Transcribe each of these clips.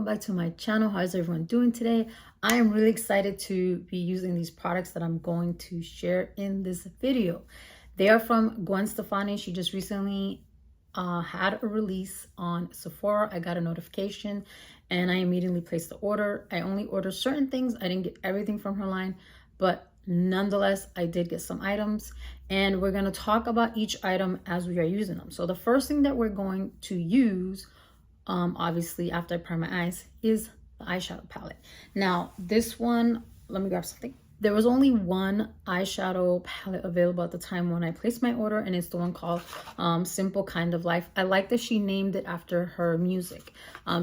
welcome back to my channel. How's everyone doing today? I am really excited to be using these products that I'm going to share in this video. They are from Gwen Stefani. She just recently had a release on Sephora. I got a notification and I immediately placed the order. I only ordered certain things. I didn't get everything from her line, but nonetheless, I did get some items, and we're going to talk about each item as we are using them. So the first thing that we're going to use, obviously after I prime my eyes, is the eyeshadow palette. Now this one, let me grab something. There was only one eyeshadow palette available at the time when I placed my order, and it's the one called Simple Kind of Life. I like that she named it after her music.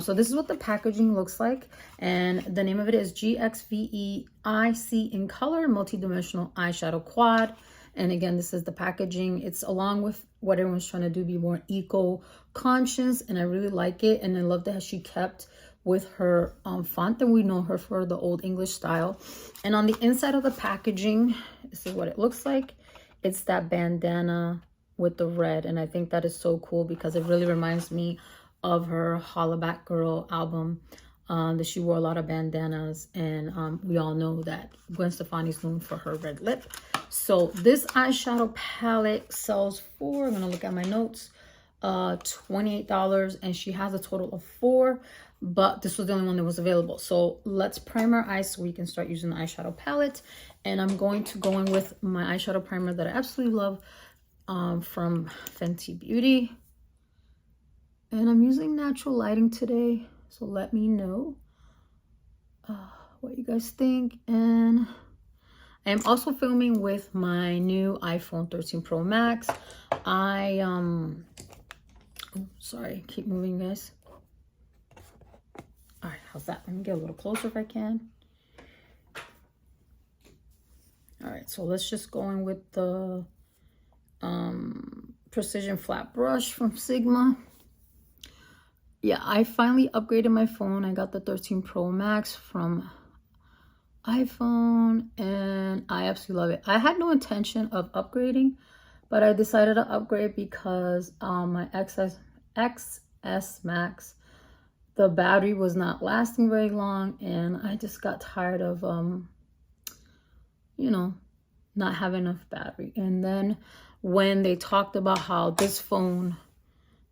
So this is what the packaging looks like, and the name of it is Gxve IC in color multi-dimensional eyeshadow quad. And again, this is the packaging. It's along with what everyone's trying to do, be more eco-conscious, and I really like it. And I love that she kept with her font, and we know her for the old English style. And on the inside of the packaging, this is what it looks like. It's that bandana with the red, and I think that is so cool because it really reminds me of her Hollaback Girl album. That she wore a lot of bandanas, and we all know that Gwen Stefani is known for her red lip. So this eyeshadow palette sells for, I'm gonna look at my notes, $28, and she has a total of 4, but this was the only one that was available. So let's prime our eyes so we can start using the eyeshadow palette. And I'm going to go in with my eyeshadow primer that I absolutely love, from Fenty Beauty. And I'm using natural lighting today, so let me know what you guys think. And I am also filming with my new iPhone 13 Pro Max. Sorry, keep moving, guys. All right, how's that? Let me get a little closer if I can. All right, so let's just go in with the Precision Flat Brush from Sigma. Yeah, I finally upgraded my phone. I got the 13 Pro Max from iPhone, and I absolutely love it. I had no intention of upgrading, but I decided to upgrade because my XS Max, the battery was not lasting very long, and I just got tired of you know, not having enough battery. And then when they talked about how this phone,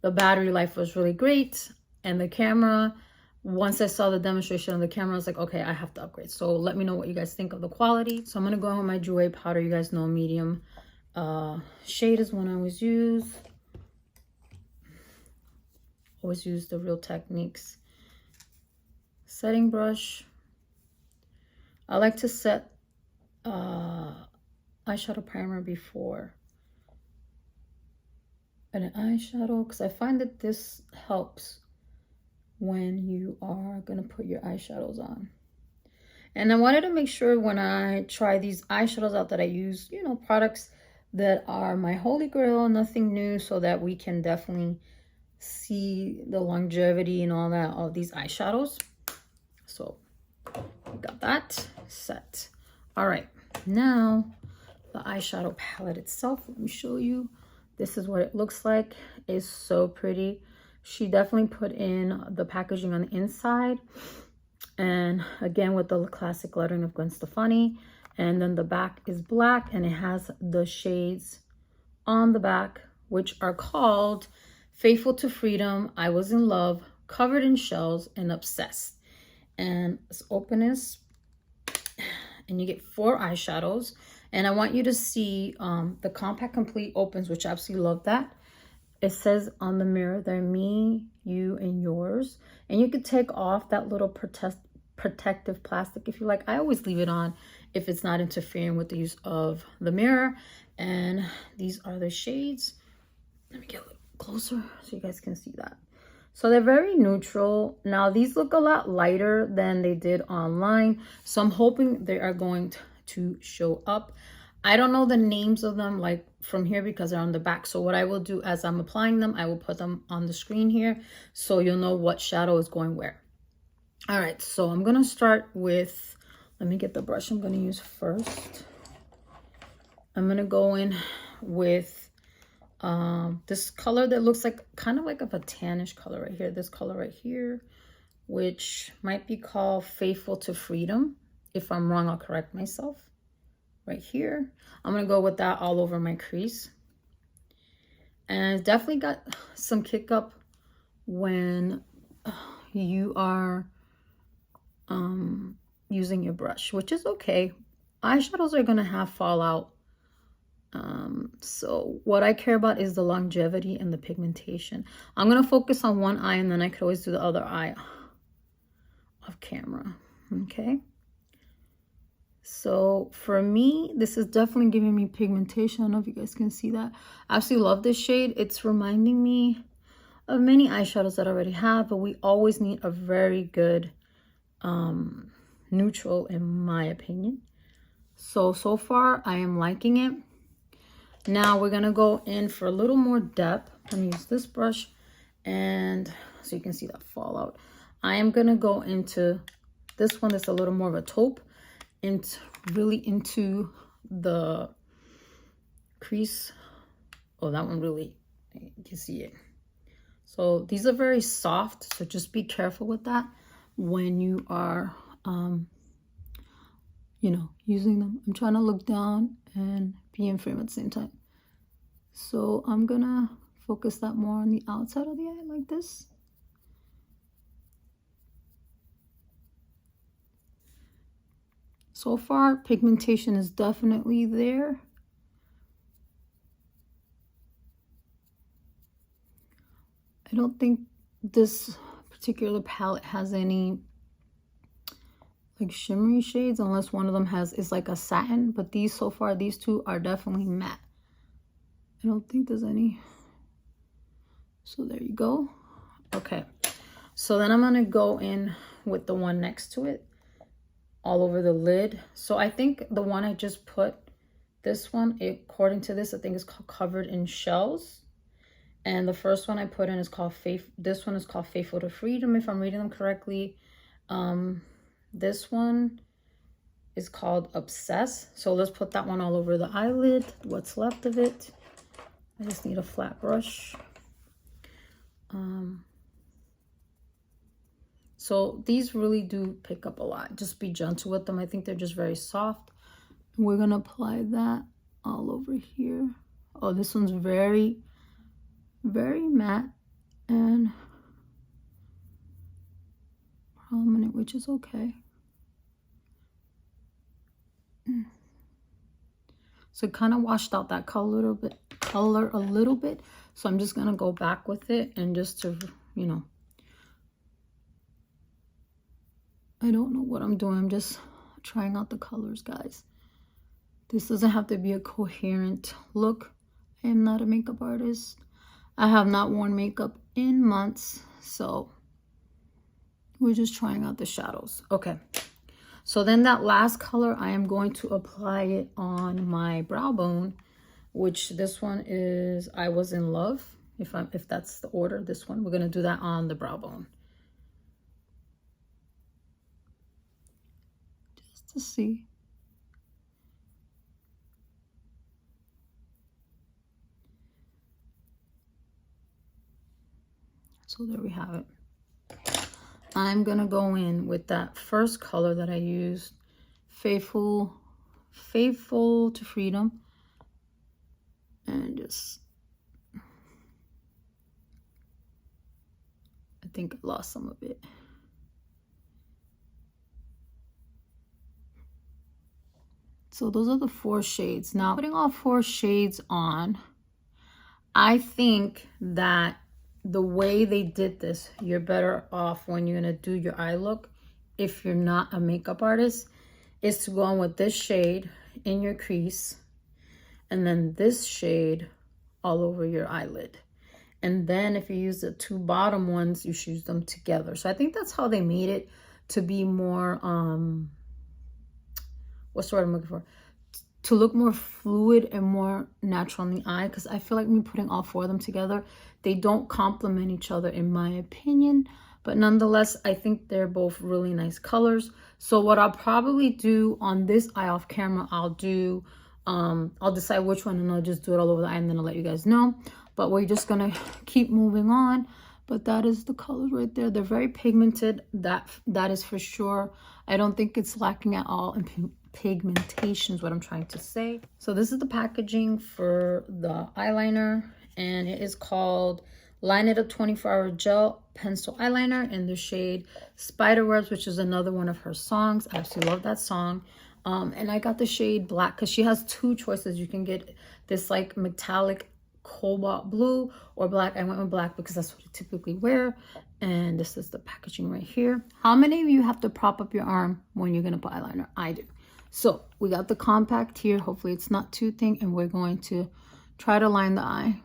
the battery life was really great, and the camera, once I saw the demonstration of the camera, I was like, okay, I have to upgrade. So let me know what you guys think of the quality. So I'm gonna go in with my Gxve powder. You guys know medium shade is one I always use. Always use the Real Techniques setting brush. I like to set eyeshadow primer before an eyeshadow, because I find that this helps when you are gonna put your eyeshadows on. And I wanted to make sure when I try these eyeshadows out that I use, you know, products that are my holy grail, nothing new, so that we can definitely see the longevity and all that of these eyeshadows. So we got that set. All right, now the eyeshadow palette itself, let me show you. This is what it looks like. It's so pretty. She definitely put in the packaging on the inside, and again with the classic lettering of Gwen Stefani. And then the back is black, and it has the shades on the back, which are called Faithful to Freedom, I Was in Love, Covered in Shells, and Obsessed. And it's openness, and you get 4 eyeshadows. And I want you to see the Compact Complete opens, which I absolutely love that. It says on the mirror, they're me, you, and yours. And you could take off that little protective plastic if you like. I always leave it on if it's not interfering with the use of the mirror. And these are the shades. Let me get a little closer so you guys can see that. So they're very neutral. Now these look a lot lighter than they did online, so I'm hoping they are going to show up. I don't know the names of them like from here because they're on the back. So what I will do as I'm applying them, I will put them on the screen here so you'll know what shadow is going where. All right, so I'm gonna start with, let me get the brush I'm gonna use first. I'm gonna go in with this color that looks like kind of like a tannish color right here. This color right here which might be called Faithful to Freedom. If I'm wrong, I'll correct myself. Right here, I'm gonna go with that all over my crease. And it's definitely got some kick up when you are using your brush, which is okay. Eyeshadows are gonna have fallout. So what I care about is the longevity and the pigmentation. I'm gonna focus on one eye, and then I could always do the other eye off camera. Okay. So for me, this is definitely giving me pigmentation. I don't know if you guys can see that. I absolutely love this shade. It's reminding me of many eyeshadows that I already have, but we always need a very good neutral, in my opinion. So far I am liking it. Now we're gonna go in for a little more depth. I'm gonna use this brush, and so you can see that fallout. I am gonna go into this one that's a little more of a taupe, and really into the crease. Oh, that one really, you can see it. So these are very soft, so just be careful with that when you are you know, using them. I'm trying to look down and be in frame at the same time. So I'm gonna focus that more on the outside of the eye, like this. So far, pigmentation is definitely there. I don't think this particular palette has any like shimmery shades, unless one of them is like a satin, but these so far, these two are definitely matte. I don't think there's any. So there you go. Okay, so then I'm gonna go in with the one next to it, all over the lid. So I think the one I just put, this one, according to this, I think is called Covered in Shells. And the first one I put in is called this one is called Faithful to Freedom, if I'm reading them correctly. This one is called Obsess. So let's put that one all over the eyelid, what's left of it. I just need a flat brush. So these really do pick up a lot. Just be gentle with them. I think they're just very soft. And we're gonna apply that all over here. Oh, this one's very, very matte and prominent, which is okay. So it kind of washed out that color a little bit. So I'm just gonna go back with it, and just to, you know, I don't know what I'm doing. I'm just trying out the colors, guys. This doesn't have to be a coherent look. I am not a makeup artist. I have not worn makeup in months, so we're just trying out the shadows. Okay, so then that last color, I am going to apply it on my brow bone, which this one is I Was in Love. If that's the order, this one, we're gonna do that on the brow bone. Just to see. So there we have it. I'm gonna go in with that first color that I used, Faithful to Freedom, and just, I think I lost some of it. So those are the 4 shades. Now, putting all 4 shades on, I think that the way they did this, you're better off when you're gonna do your eye look, if you're not a makeup artist, is to go on with this shade in your crease, and then this shade all over your eyelid. And then if you use the 2 bottom ones, you should use them together. So I think that's how they made it to be more, what's the word I'm looking for? To look more fluid and more natural on the eye, because I feel like me putting all 4 of them together, they don't complement each other in my opinion, but nonetheless, I think they're both really nice colors. So what I'll probably do on this eye off camera, I'll decide which one, and I'll just do it all over the eye, and then I'll let you guys know. But we're just gonna keep moving on. But that is the colors right there. They're very pigmented. That is for sure. I don't think it's lacking at all in pigmentation is what I'm trying to say. So this is the packaging for the eyeliner, and it is called Line It Up 24-Hour Gel Pencil Eyeliner in the shade Spiderwebs, which is another one of her songs. I absolutely love that song. And I got the shade black because she has two choices. You can get this like metallic cobalt blue or black. I went with black because that's what I typically wear. And this is the packaging right here. How many of you have to prop up your arm when you're gonna put eyeliner? I do. So we got the compact here. Hopefully it's not too thin, and we're going to try to line the eye.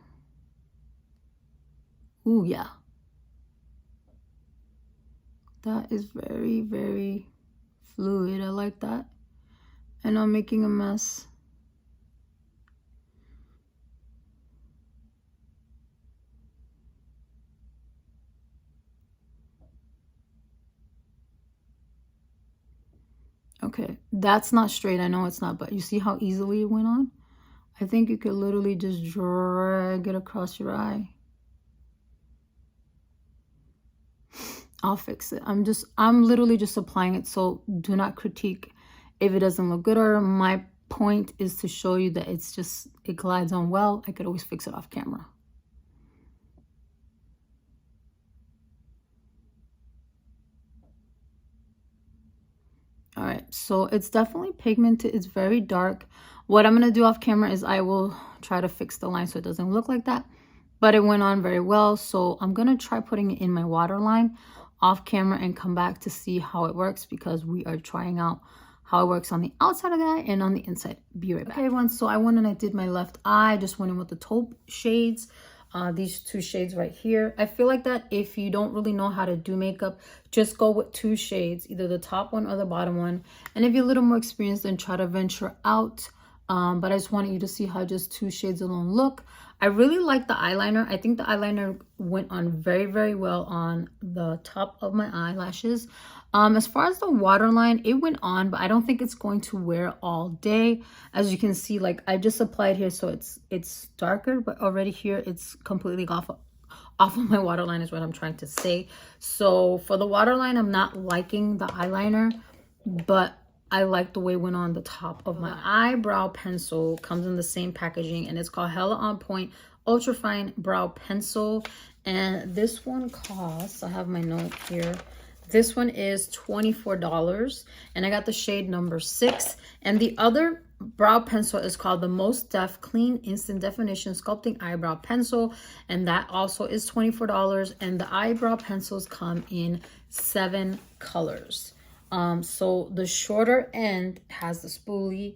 Ooh, yeah. That is very, very fluid. I like that. And I'm making a mess. Okay, that's not straight. I know it's not, but you see how easily it went on? I think you could literally just drag it across your eye. I'll fix it. I'm literally just applying it, so do not critique if it doesn't look good. Or my point is to show you that it glides on well. I could always fix it off camera. All right, so it's definitely pigmented. It's very dark. What I'm gonna do off camera is I will try to fix the line so it doesn't look like that, but it went on very well. So I'm gonna try putting it in my waterline off camera and come back to see how it works, because we are trying out how it works on the outside of the eye and on the inside. Be right back. Okay, everyone, so I went and I did my left eye. Just went in with the taupe shades. These two shades right here. I feel like that if you don't really know how to do makeup, just go with two shades, either the top one or the bottom one. And if you're a little more experienced, then try to venture out. But I just wanted you to see how just two shades alone look. I really like the eyeliner. I think the eyeliner went on very, very well on the top of my eyelashes. As far as the waterline, it went on, but I don't think it's going to wear all day. As you can see, like I just applied here, so it's darker, but already here it's completely off of my waterline is what I'm trying to say. So for the waterline, I'm not liking the eyeliner, but I like the way it went on the top of my eyebrow pencil. Comes in the same packaging, and it's called Hella On Point Ultra Fine Brow Pencil. And this one costs, I have my note here, this one is $24, and I got the shade number 6. And the other brow pencil is called the Most Def Clean Instant Definition Sculpting Eyebrow Pencil, and that also is $24. And the eyebrow pencils come in 7 colors. So the shorter end has the spoolie,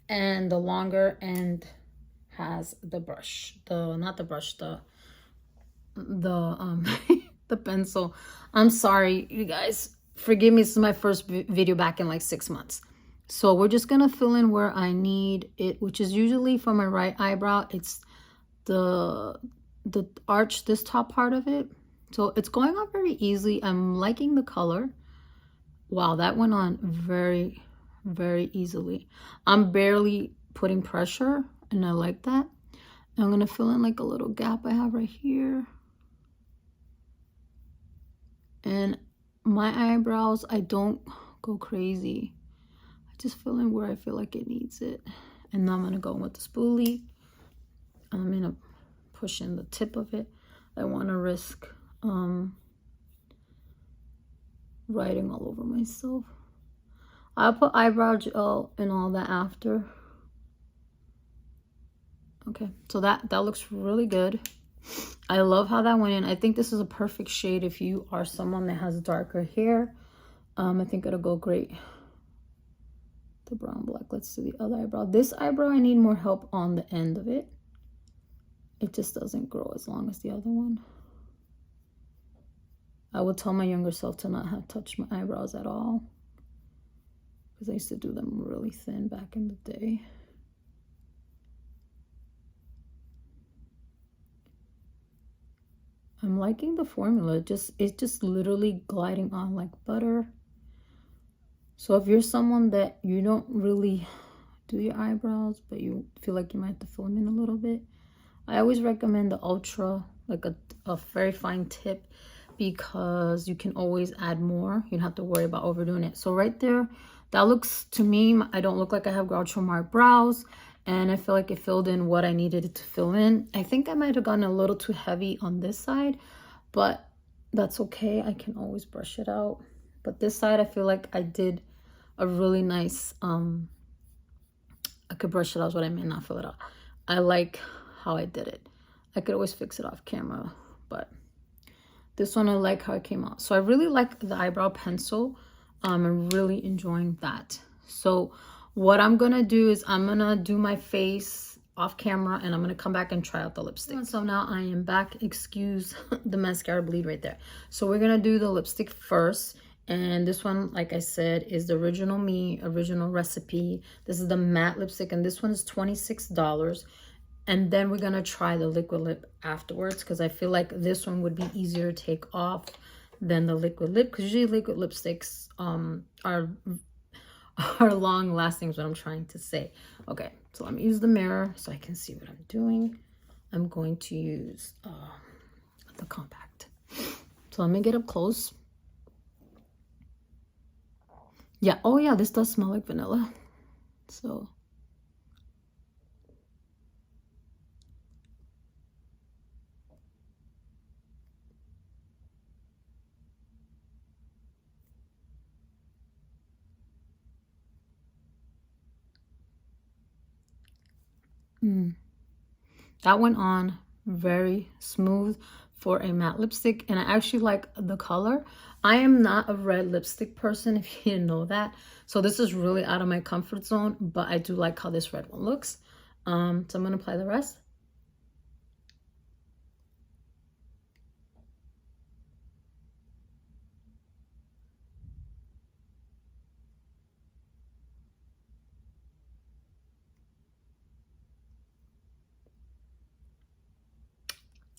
and the longer end has the brush, the pencil. I'm sorry, you guys, forgive me. This is my first video back in like 6 months. So we're just gonna fill in where I need it, which is usually for my right eyebrow. It's the arch, this top part of it. So it's going on very easily. I'm liking the color. Wow, that went on very, very easily. I'm barely putting pressure, and I like that. I'm gonna fill in like a little gap I have right here. And my eyebrows, I don't go crazy. I just fill in where I feel like it needs it. And now I'm gonna go in with the spoolie. I'm gonna push in the tip of it. I wanna risk writing all over myself. I'll put eyebrow gel and all that after. Okay, so that looks really good. I love how that went in. I think this is a perfect shade if you are someone that has darker hair. I think it'll go great. The brown black. Let's do the other eyebrow. This eyebrow, I need more help on the end of it. It just doesn't grow as long as the other one. I would tell my younger self to not have touched my eyebrows at all, because I used to do them really thin back in the day. I'm liking the formula. It's just literally gliding on like butter. So if you're someone that you don't really do your eyebrows, but you feel like you might have to fill them in a little bit, I always recommend the Ultra like a very fine tip, because you can always add more. You don't have to worry about overdoing it. So right there, that looks, to me, I don't look like I have Groucho Mark brows, and I feel like it filled in what I needed it to fill in. I think I might have gotten a little too heavy on this side, but that's okay. I can always brush it out. But this side, I feel like I did a really nice, I could brush it out is what I meant, not fill it out. I like how I did it. I could always fix it off camera, but this one I like how it came out. So I really like the eyebrow pencil. I'm really enjoying that. So what I'm gonna do is I'm gonna do my face off camera, and I'm gonna come back and try out the lipstick. So now I am back. Excuse the mascara bleed right there. So we're gonna do the lipstick first. And this one, like I said, is the Original Me, original recipe. This is the matte lipstick, and this one is $26. And then we're gonna try the liquid lip afterwards, because I feel like this one would be easier to take off than the liquid lip, because usually liquid lipsticks are long lasting, is what I'm trying to say. Okay, so let me use the mirror so I can see what I'm doing. I'm going to use the compact. So let me get up close. Yeah, oh yeah, this does smell like vanilla. So that went on very smooth for a matte lipstick, and I actually like the color. I am not a red lipstick person, if you didn't know that. So this is really out of my comfort zone, but I do like how this red one looks. So I'm gonna apply the rest.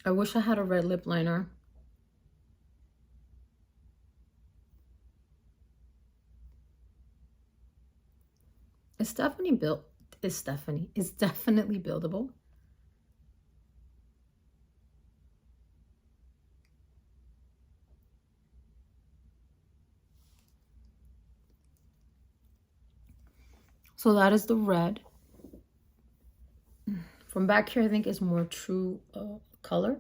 I wish I had a red lip liner. It's definitely it's definitely buildable. So that is the red. From back here, I think is more true color.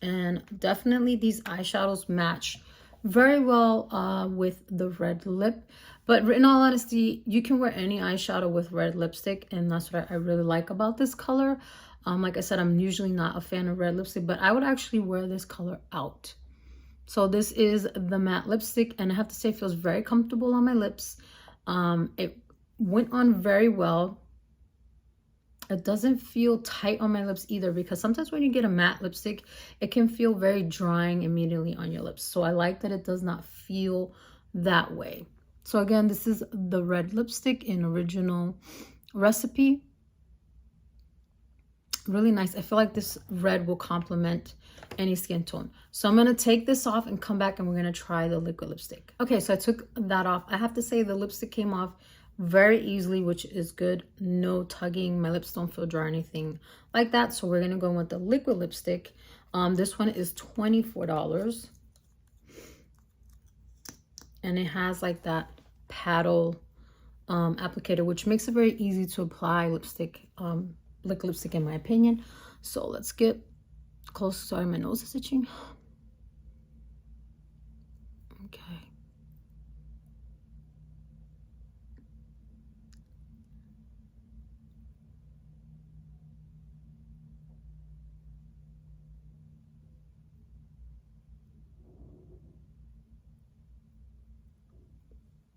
And definitely these eyeshadows match very well with the red lip. But in all honesty, you can wear any eyeshadow with red lipstick, and that's what I really like about this color. Like I said, I'm usually not a fan of red lipstick, but I would actually wear this color out. So this is the matte lipstick, and I have to say it feels very comfortable on my lips. It went on very well. It doesn't feel tight on my lips either, because sometimes when you get a matte lipstick, it can feel very drying immediately on your lips. So I like that it does not feel that way. So again, this is the red lipstick in Original Recipe. Really nice. I feel like this red will complement any skin tone. So I'm going to take this off and come back, and we're going to try the liquid lipstick. Okay, so I took that off. I have to say the lipstick came off very easily, which is good. No tugging. My lips don't feel dry or anything like that. So we're going to go with the liquid lipstick. This one is $24. And it has like that paddle applicator, which makes it very easy to apply lipstick, liquid lipstick in my opinion. So let's get close. Sorry, my nose is itching. Okay.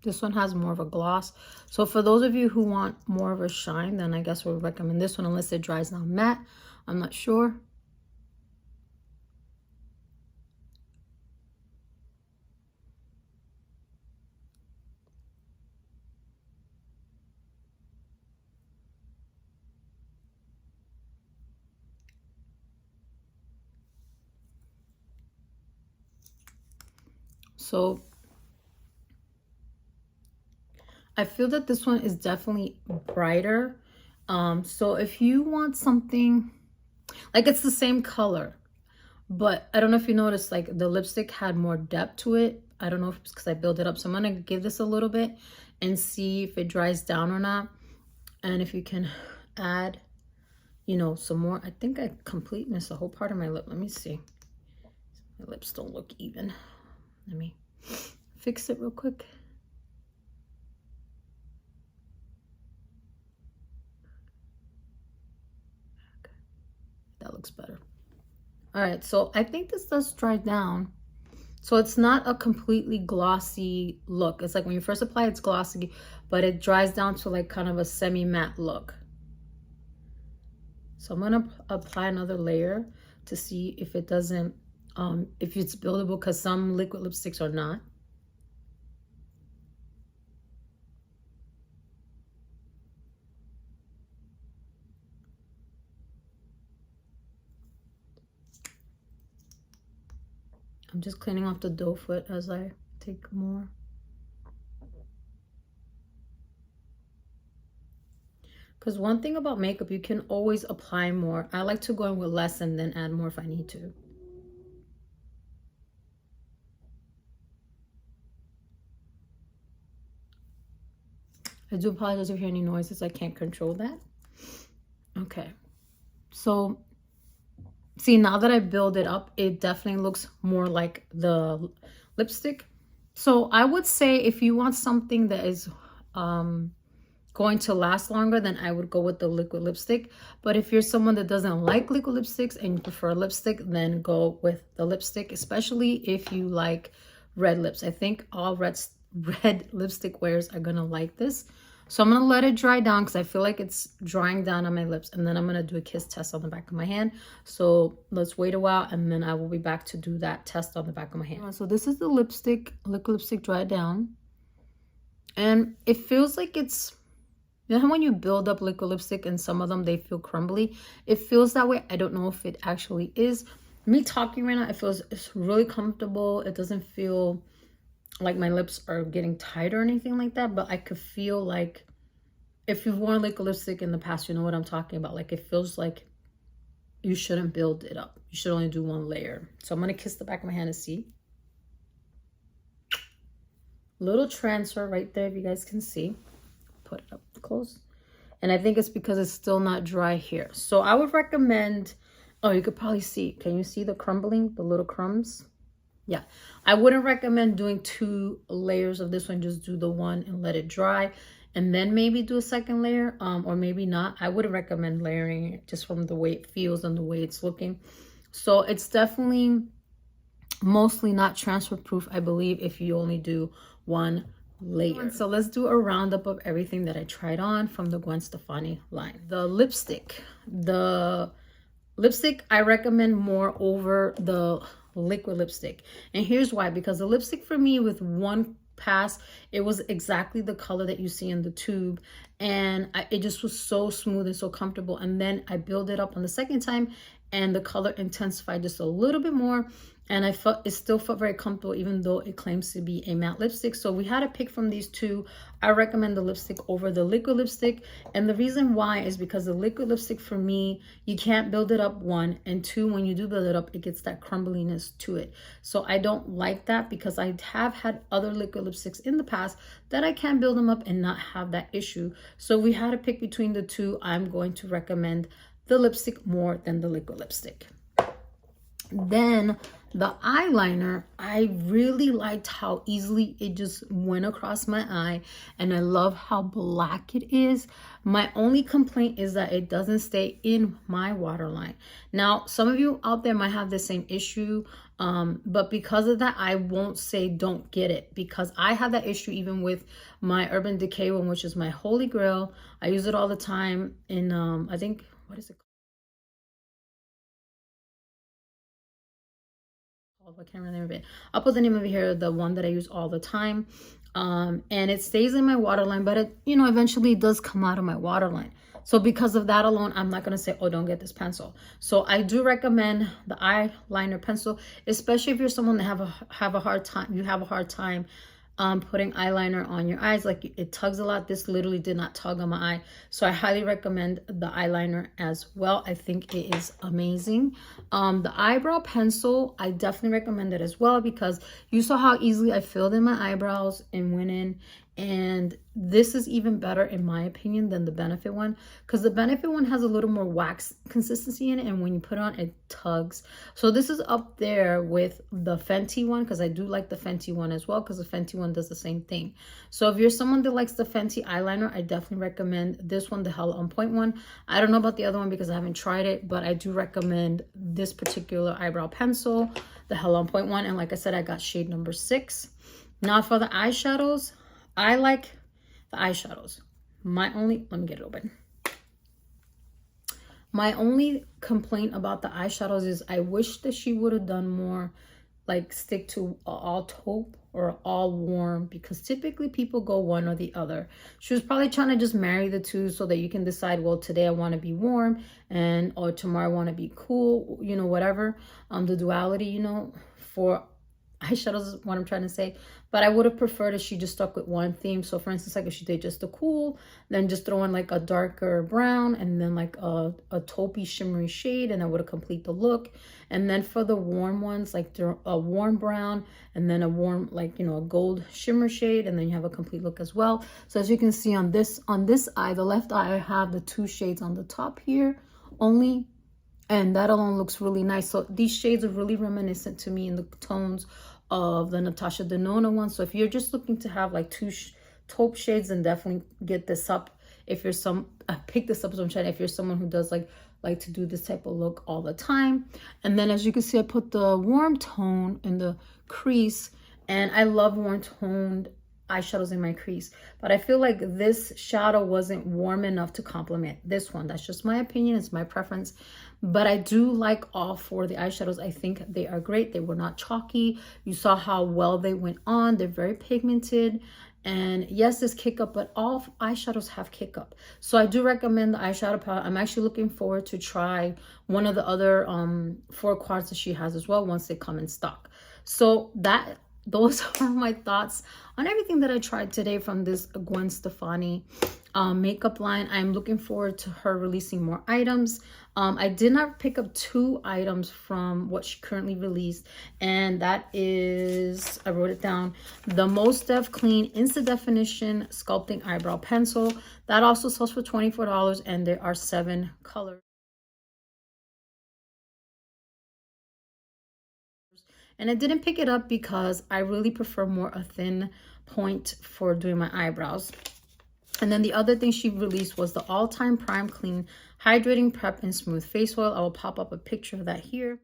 This one has more of a gloss. So for those of you who want more of a shine, then I guess we would recommend this one, unless it dries down matte. I'm not sure. So I feel that this one is definitely brighter. So if you want something, Like it's the same color, but I don't know if you noticed, like the lipstick had more depth to it. I don't know if it's because I built it up. So I'm gonna give this a little bit and see if it dries down or not. And if you can add, you know, some more. I think I completely missed a whole part of my lip. Let me see. My lips don't look even. Let me fix it real quick. Okay. That looks better. All right, so I think this does dry down. So it's not a completely glossy look. It's like when you first apply, it's glossy, but it dries down to like kind of a semi-matte look. So I'm gonna apply another layer to see if it doesn't, if it's buildable, because some liquid lipsticks are not. I'm just cleaning off the doe foot as I take more. Because one thing about makeup, you can always apply more. I like to go in with less and then add more if I need to. I do apologize if you hear any noises. I can't control that. Okay. So see, now that I build it up, it definitely looks more like the lipstick. So I would say if you want something that is going to last longer, then I would go with the liquid lipstick. But if you're someone that doesn't like liquid lipsticks and you prefer lipstick, then go with the lipstick, especially if you like red lips. I think all red lipstick wearers are gonna like this. So I'm gonna let it dry down because I feel like it's drying down on my lips, and then I'm gonna do a kiss test on the back of my hand. So let's wait a while and then I will be back to do that test on the back of my hand. So this is the lipstick, liquid lipstick dried down. And it feels like it's, you know how when you build up liquid lipstick and some of them, they feel crumbly? It feels that way. I don't know if it actually is. Me talking right now, it feels, it's really comfortable. It doesn't feel like my lips are getting tight or anything like that, but I could feel like, if you've worn liquid lipstick in the past, you know what I'm talking about. Like it feels like you shouldn't build it up. You should only do one layer. So I'm gonna kiss the back of my hand and see. Little transfer right there, if you guys can see. Put it up close. And I think it's because it's still not dry here. So I would recommend, oh, you could probably see, can you see the crumbling, the little crumbs? Yeah, I wouldn't recommend doing 2 layers of this one. Just do the one and let it dry, and then maybe do a second layer, or maybe not. I wouldn't recommend layering it just from the way it feels and the way it's looking. So it's definitely mostly not transfer proof, I believe, if you only do 1 layer. So let's do a roundup of everything that I tried on from the Gwen Stefani line. The lipstick I recommend more over the liquid lipstick, and here's why. Because the lipstick for me, with one pass, it was exactly the color that you see in the tube, and it just was so smooth and so comfortable. And then I built it up on the second time and the color intensified just a little bit more, and I felt it still felt very comfortable, even though it claims to be a matte lipstick. So we had to pick from these 2. I recommend the lipstick over the liquid lipstick, and the reason why is because the liquid lipstick, for me, you can't build it up, 1, and 2, when you do build it up, it gets that crumbliness to it. So I don't like that, because I have had other liquid lipsticks in the past that I can build them up and not have that issue. So we had to pick between the 2. I'm going to recommend the lipstick more than the liquid lipstick. Then the eyeliner, I really liked how easily it just went across my eye, and I love how black it is. My only complaint is that it doesn't stay in my waterline. Now, some of you out there might have the same issue, but because of that, I won't say don't get it, because I have that issue even with my Urban Decay one, which is my holy grail. I use it all the time in, I think, what is it called? I can't remember it. I'll put the name of it here, the one that I use all the time. And it stays in my waterline, but it, you know, eventually does come out of my waterline. So because of that alone, I'm not going to say, oh, don't get this pencil. So I do recommend the eyeliner pencil, especially if you're someone that have a hard time, putting eyeliner on your eyes. Like, it tugs a lot. This literally did not tug on my eye, so I highly recommend the eyeliner as well. I think it is amazing. The eyebrow pencil, I definitely recommend it as well, because you saw how easily I filled in my eyebrows and went in. And this is even better in my opinion than the Benefit one, because the Benefit one has a little more wax consistency in it, and when you put it on, it tugs. So this is up there with the Fenty one, because I do like the Fenty one as well, because the Fenty one does the same thing. So if you're someone that likes the Fenty eyeliner, I definitely recommend this one, the Hella On Point one. I don't know about the other one because I haven't tried it, but I do recommend this particular eyebrow pencil, the Hella On Point one. And like I said, I got shade number 6. Now for the eyeshadows, I like the eyeshadows. Let me get it open. My only complaint about the eyeshadows is I wish that she would have done more, like stick to all taupe or all warm, because typically people go one or the other. She was probably trying to just marry the two so that you can decide, well, today I want to be warm or tomorrow I want to be cool, you know, whatever. The duality, you know, for eyeshadows is what I'm trying to say. But I would have preferred if she just stuck with one theme. So for instance, like if she did just a cool, then just throw in like a darker brown and then like a taupey shimmery shade, and that would have complete the look. And then for the warm ones, like a warm brown and then a warm, like, you know, a gold shimmer shade, and then you have a complete look as well. So as you can see on this eye, the left eye, I have the 2 shades on the top here only, and that alone looks really nice. So these shades are really reminiscent to me in the tones of the Natasha Denona one. So if you're just looking to have like 2 taupe shades, then definitely get this up. If you're pick this up, so I'm trying, if you're someone who does like to do this type of look all the time. And then as you can see, I put the warm tone in the crease, and I love warm toned eyeshadows in my crease, but I feel like this shadow wasn't warm enough to complement this one. That's just my opinion, it's my preference. But I do like all 4 of the eyeshadows. I think they are great. They were not chalky. You saw how well they went on. They're very pigmented. And yes, there's kick up, but all eyeshadows have kick up. So I do recommend the eyeshadow palette. I'm actually looking forward to try one of the other 4 quads that she has as well once they come in stock. So those are my thoughts on everything that I tried today from this Gwen Stefani makeup line. I'm looking forward to her releasing more items. I did not pick up 2 items from what she currently released, and that is, I wrote it down, the Most Def Clean Instant Definition Sculpting Eyebrow Pencil. That also sells for $24, and there are 7 colors. And I didn't pick it up because I really prefer more a thin point for doing my eyebrows. And then the other thing she released was the All Time Prime Clean Hydrating Prep and Smooth Face Oil. I will pop up a picture of that here.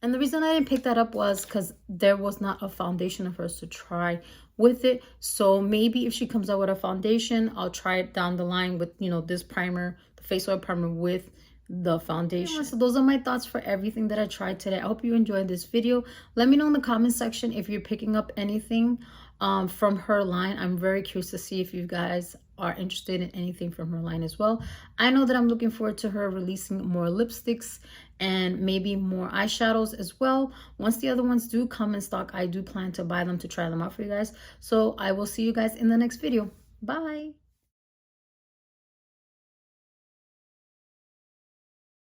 And the reason I didn't pick that up was because there was not a foundation of hers to try with it. So maybe if she comes out with a foundation, I'll try it down the line with, you know, this primer, the face oil primer with the foundation. So those are my thoughts for everything that I tried today. I hope you enjoyed this video. Let me know in the comment section if you're picking up anything from her line. I'm very curious to see if you guys are interested in anything from her line as well. I know that I'm looking forward to her releasing more lipsticks and maybe more eyeshadows as well. Once the other ones do come in stock, I do plan to buy them to try them out for you guys. So I will see you guys in the next video. Bye.